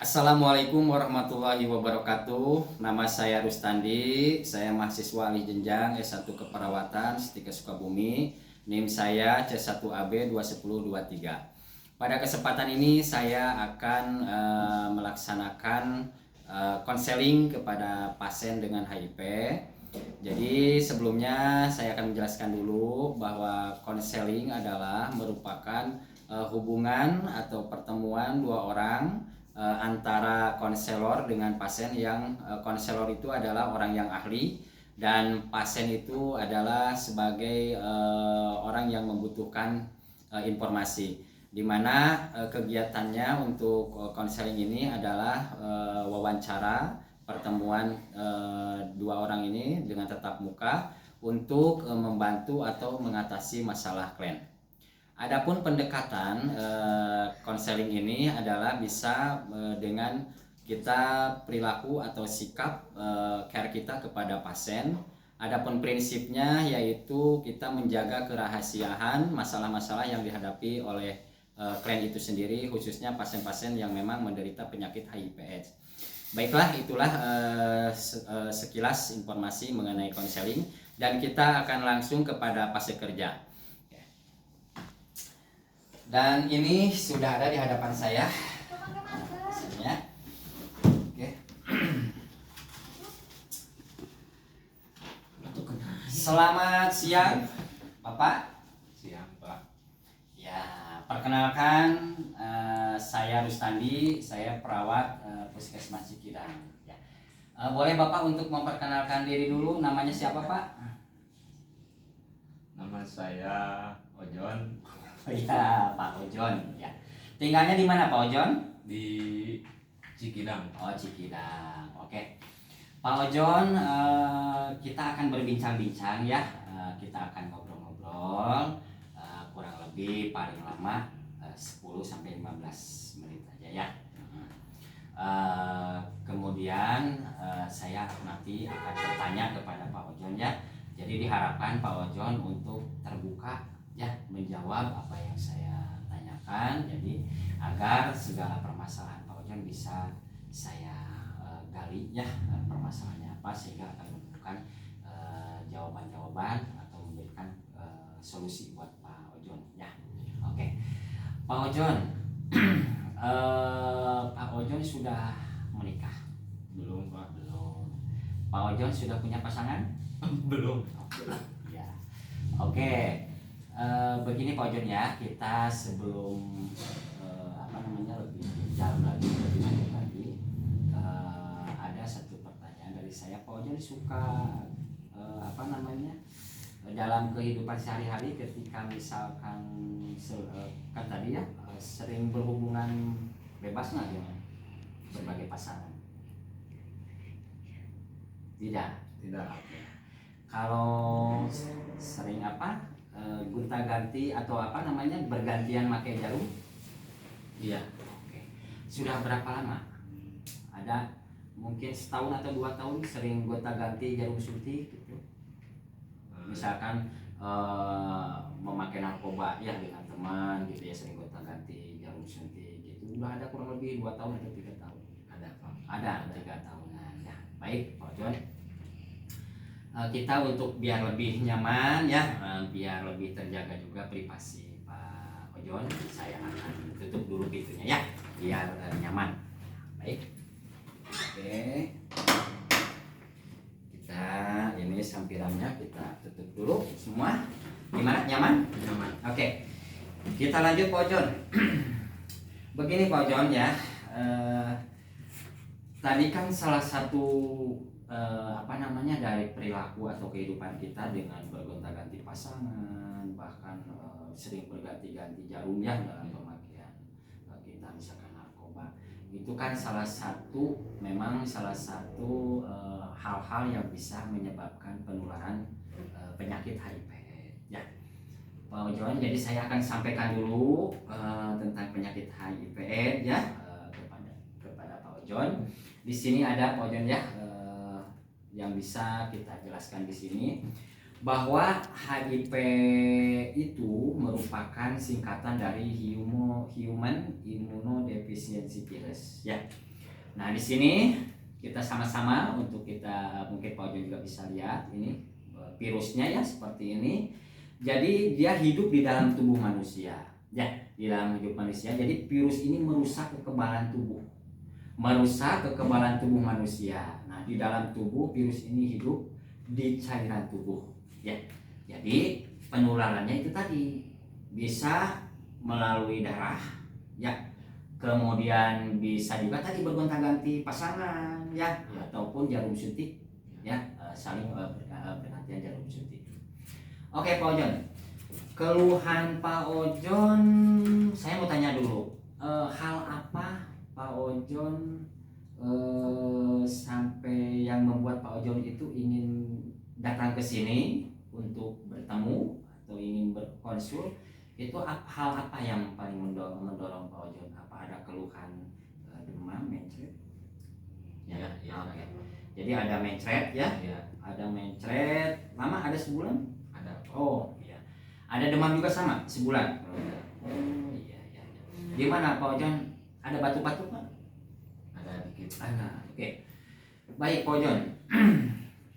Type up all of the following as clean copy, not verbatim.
Assalamualaikum warahmatullahi wabarakatuh. Nama saya Rustandi, saya mahasiswa ahli jenjang S1 Keperawatan Stikes Sukabumi. NIM saya C1AB21023. Pada kesempatan ini saya akan melaksanakan konseling kepada pasien dengan HIV. Jadi sebelumnya saya akan menjelaskan dulu bahwa konseling adalah merupakan hubungan atau pertemuan dua orang antara konselor dengan pasien yang konselor itu adalah orang yang ahli dan pasien itu adalah sebagai orang yang membutuhkan informasi, di mana kegiatannya untuk konseling ini adalah wawancara pertemuan dua orang ini dengan tatap muka untuk membantu atau mengatasi masalah klien. Adapun pendekatan konseling ini adalah bisa dengan kita perilaku atau sikap care kita kepada pasien. Adapun prinsipnya yaitu kita menjaga kerahasiaan masalah-masalah yang dihadapi oleh klien itu sendiri, khususnya pasien-pasien yang memang menderita penyakit HIV/AIDS. Baiklah, itulah sekilas informasi mengenai konseling, dan kita akan langsung kepada fase kerja. Dan ini sudah ada di hadapan saya. Oke. Selamat siang, Bapak. Siang, Pak. Ya, perkenalkan, saya Rustandi, saya perawat Puskesmas Cikidang. Ya. Boleh Bapak untuk memperkenalkan diri dulu, namanya siapa, Pak? Nama saya Ojon, Ya, Pak Ojon. Ya. Tinggalnya di mana, Pak Ojon? di Cikidang. Oh, Cikidang. Oke. Pak Ojon, kita akan berbincang-bincang ya. Kita akan ngobrol-ngobrol kurang lebih paling lama 10 sampai 15 menit aja ya. Kemudian saya nanti akan bertanya kepada Pak Ojon ya. Jadi diharapkan Pak Ojon untuk terbuka ya, menjawab apa yang saya tanyakan. Jadi agar segala permasalahan Pak Ojon bisa saya gali ya, permasalahannya apa, sehingga akan menemukan jawaban-jawaban atau memberikan solusi buat Pak Ojon ya. Oke, Pak Ojon, Pak Ojon sudah menikah? Belum, Pak. Belum. Pak Ojon sudah punya pasangan? Belum. Oh, belum. Ya. Oke. Begini Pak Ojon ya, kita sebelum lebih dalam lagi, lebih lanjut lagi, ada satu pertanyaan dari saya. Pak Ojon suka dalam kehidupan sehari-hari ketika misalkan kan tadi ya, sering berhubungan bebas nggak dengan berbagai pasangan? Tidak. Tidak. Kalau sering gonta-ganti atau bergantian pakai jarum? Iya. Oke. Sudah berapa lama? Ada mungkin setahun atau 2 tahun sering gonta-ganti jarum suntik gitu. Misalkan memakai narkoba ya dengan teman gitu ya, sering gonta-ganti jarum suntik gitu. Udah ada kurang lebih 2 tahun atau 3 tahun? Ada, Pak. Ada 3 tahunan. Ya, baik Pak Ojon. Kita untuk biar lebih nyaman ya, biar lebih terjaga juga privasi Pak Ojon, saya akan tutup dulu pintunya ya, biar nyaman. Baik. Oke. Kita ini sampirannya kita tutup dulu semua. Gimana, nyaman? Nyaman. Oke. Kita lanjut Pak Ojon. Begini Pak Ojon ya. Tadi kan salah satu dari perilaku atau kehidupan kita dengan bergonta-ganti pasangan, bahkan sering berganti-ganti jarum ya dalam pemakaian kita, misalkan narkoba. Itu kan salah satu hal-hal yang bisa menyebabkan penularan penyakit HIV ya. Pak Ojon, jadi saya akan sampaikan dulu tentang penyakit HIV ya kepada Pak Ojon. Di sini ada Pak Ojon ya, yang bisa kita jelaskan di sini bahwa HIV itu merupakan singkatan dari Human Immunodeficiency Virus ya. Nah, di sini kita sama-sama untuk kita mungkin Pak Ojon juga bisa lihat ini virusnya ya seperti ini. Jadi dia hidup di dalam tubuh manusia. Ya, di dalam hidup manusia. Jadi virus ini merusak kekebalan tubuh. Merusak kekebalan tubuh manusia. Nah, di dalam tubuh virus ini hidup di cairan tubuh. Ya. Jadi penularannya itu tadi bisa melalui darah, ya. Kemudian bisa juga tadi bergonta-ganti pasangan, ya, ataupun jarum suntik, ya, saling bergantian jarum suntik. Oke, Pak Ojon. Keluhan Pak Ojon, saya mau tanya dulu, hal apa Pak Ojon sampai yang membuat Pak Ojon itu ingin datang ke sini untuk bertemu atau ingin berkonsul, itu hal apa yang paling mendorong Pak Ojon? Apa ada keluhan demam, mencret? Ya, Oke. Jadi ada mencret ya? Ya, Ada mencret. Lama ada sebulan? ada. Oh iya. Ada demam juga sama sebulan? Oh iya iya. Gimana Pak Ojon? Ada batuk-batuk nggak? Ada dikit. Ada. Oke. Baik Pak Ojon.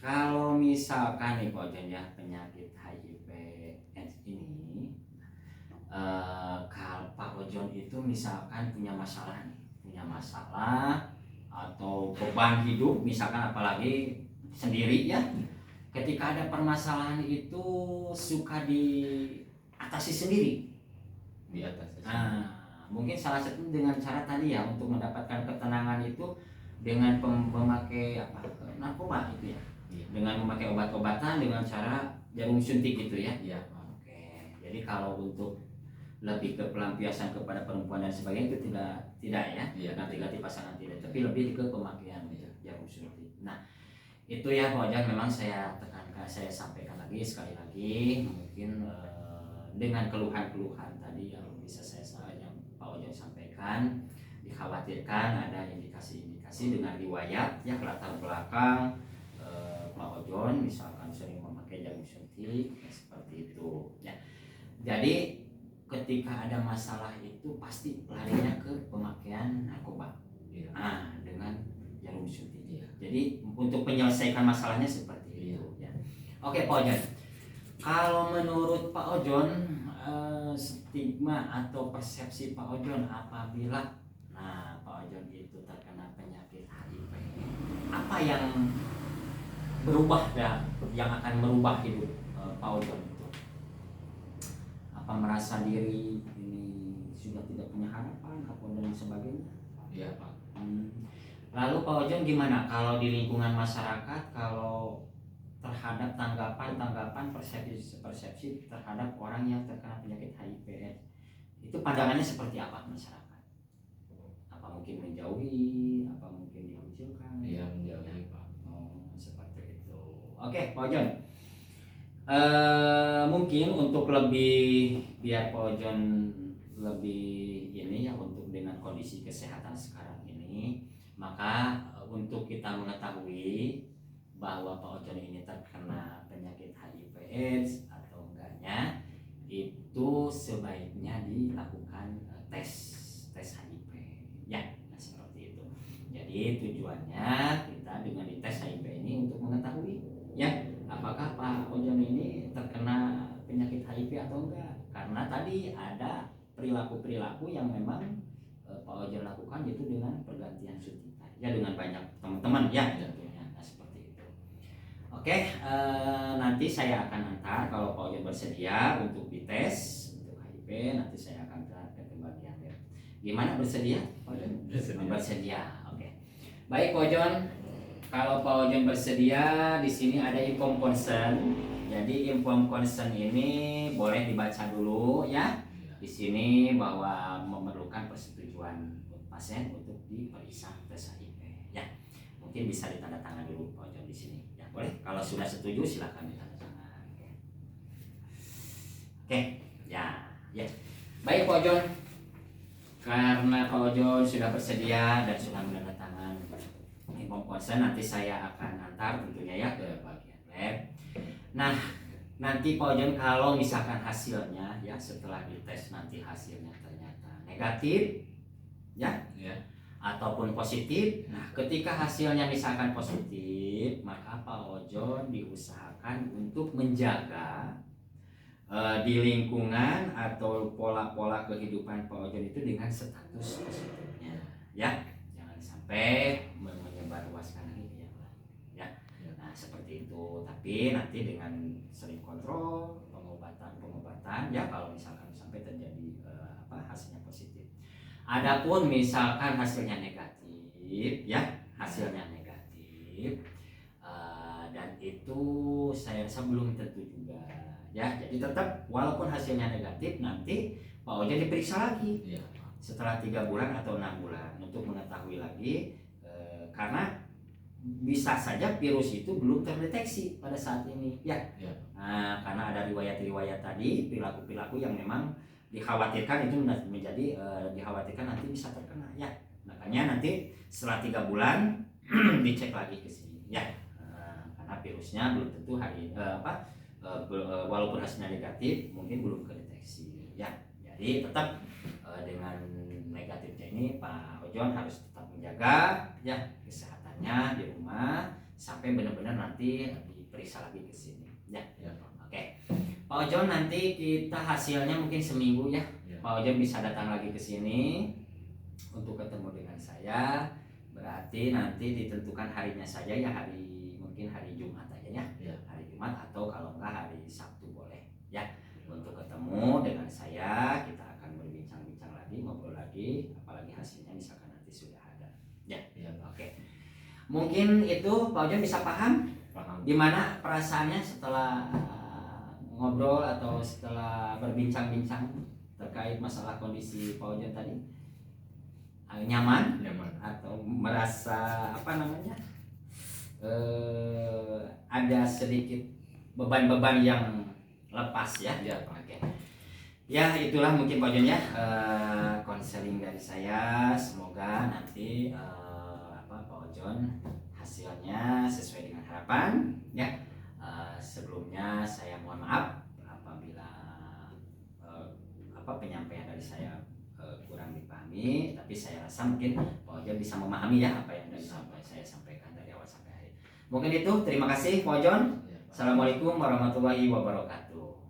Kalau misalkan nih Pak Ojon ya, penyakit HIV AIDS ini, kalau Pak Ojon itu misalkan punya masalah nih, punya masalah atau beban hidup misalkan, apalagi sendiri ya, ketika ada permasalahan itu suka diatasi sendiri. Di atas. Nah, mungkin salah satu dengan cara tadi ya, untuk mendapatkan ketenangan itu dengan memakai apa, narkoba itu ya, Iya. dengan memakai obat-obatan dengan cara jarum suntik gitu ya. Iya. Oke, jadi kalau untuk lebih ke pelampiasan kepada perempuan dan sebagainya itu tidak ya, Iya. ganti-ganti pasangan tidak, tapi lebih ke pemakaian jarum suntik. Nah, itu ya Pak Ojon, memang saya tekankan, saya sampaikan lagi sekali lagi, mungkin dengan keluhan-keluhan tadi yang bisa yang Pak Ojon sampaikan, dikhawatirkan ada indikasi-indikasi dengan riwayat ya, latar belakang Pak Ojon misalkan sering memakai jarum suntik ya, seperti itu ya. Jadi ketika ada masalah itu pasti larinya ke pemakaian narkoba. Iya. Nah, dengan jarum suntik. Iya. Jadi untuk menyelesaikan masalahnya seperti itu ya. Oke Pak Ojon. Kalau menurut Pak Ojon, stigma atau persepsi Pak Ojon apabila Pak Ojon itu terkena penyakit HIV, apa yang berubah ya, yang akan merubah hidup Pak Ojon itu? Apa merasa diri ini sudah tidak punya harapan atau dan sebagainya? Iya, Pak. Lalu Pak Ojon gimana kalau di lingkungan masyarakat, kalau terhadap tanggapan persepsi terhadap orang yang terkena penyakit HIV/AIDS, itu pandangannya seperti apa masyarakat? Apa mungkin menjauhi, apa mungkin dikucilkan? Iya, menjauhi, Pak. Oh, seperti itu. Oke, Pak Ojon. Mungkin untuk lebih biar Pak Ojon lebih ini ya, untuk dengan kondisi kesehatan sekarang ini, maka untuk kita mengetahui bahwa Pak Ojon ini terkena penyakit HIV/AIDS atau enggaknya, itu sebaiknya dilakukan tes HIV ya, nah, seperti itu. Jadi tujuannya kita dengan dites HIV ini untuk mengetahui ya, apakah Pak Ojon ini terkena penyakit HIV atau enggak. Karena tadi ada perilaku-perilaku yang memang Pak Ojon lakukan, yaitu dengan pergantian suntik ya, dengan banyak teman-teman ya tentunya. Nah, seperti itu. Oke, nanti saya akan antar kalau Pak Ojon bersedia untuk dites untuk HIV, nanti saya akan ke bagian web. Gimana, bersedia Pak Ojon? Bersedia. Oke. Baik Pak Ojon, kalau Pak Ojon bersedia, di sini ada inform concern. Jadi inform concern ini boleh dibaca dulu ya. Di sini bahwa memerlukan persetujuan pasien untuk diperiksa tes HIV ya. Mungkin bisa ditandatangan dulu Pak Ojon di sini. Ya, boleh. Kalau sudah setuju silakan ditandatangan. Oke. Ya. Baik Pak Ojon. Karena Pak Ojon sudah bersedia dan sudah menandatangan inform concern, nanti saya akan antar tentunya ya ke bagian lab. Nah, nanti Pak Ojon kalau misalkan hasilnya ya, setelah dites nanti hasilnya ternyata negatif ya, ataupun positif. Nah, ketika hasilnya misalkan positif, maka Pak Ojon diusahakan untuk menjaga di lingkungan atau pola-pola kehidupan Pak Ojon itu dengan status positifnya, ya, jangan sampai menyebarluaskan lagi ke yang lain, ya. Nah, seperti itu. Tapi nanti dengan sering kontrol pengobatan, ya, kalau misalkan sampai terjadi hasilnya positif. Adapun misalkan hasilnya negatif, ya, hasilnya negatif, dan itu saya rasa belum tentu juga. Ya, jadi tetap walaupun hasilnya negatif, nanti Pak Ojon diperiksa lagi setelah 3 bulan atau 6 bulan untuk mengetahui lagi, karena bisa saja virus itu belum terdeteksi pada saat ini, ya. Nah, karena ada riwayat-riwayat tadi, perilaku-perilaku yang memang dikhawatirkan itu menjadi dikhawatirkan nanti bisa terkena, ya. Makanya nanti setelah 3 bulan dicek lagi ke sini, ya. Karena virusnya belum tentu walaupun hasilnya negatif mungkin belum kedeteksi, ya. Jadi tetap dengan negatifnya ini Pak Ojon harus tetap menjaga, ya, kesehatannya di rumah sampai benar-benar nanti diperiksa lagi ke sini, ya. Oke. Pak Ojon, nanti kita hasilnya mungkin seminggu, ya. Pak Ojon bisa datang lagi ke sini untuk ketemu dengan saya. Berarti nanti ditentukan harinya saja, ya, mungkin hari Jumat aja, ya. Hari Jumat atau kalau enggak hari Sabtu boleh, ya. Untuk ketemu dengan saya, kita akan berbincang-bincang lagi, ngobrol lagi, apalagi hasilnya misalkan nanti sudah ada, ya. Oke. Mungkin itu Pak Ojon bisa paham gimana perasaannya setelah ngobrol atau setelah berbincang-bincang terkait masalah kondisi Pak Ojon tadi. Nyaman atau merasa ada sedikit beban-beban yang lepas, ya. Oke. Ya, itulah mungkin Pak Ojon, ya, konseling dari saya. Semoga nanti Pak Ojon hasilnya sesuai dengan harapan, ya. Sebelumnya saya mohon maaf apabila penyampaian dari saya kurang dipahami, tapi saya rasa mungkin Pak Ojon bisa memahami, ya, apa yang saya sampaikan dari awal sampai akhir. Mungkin itu, terima kasih Pak Ojon. Assalamualaikum warahmatullahi wabarakatuh.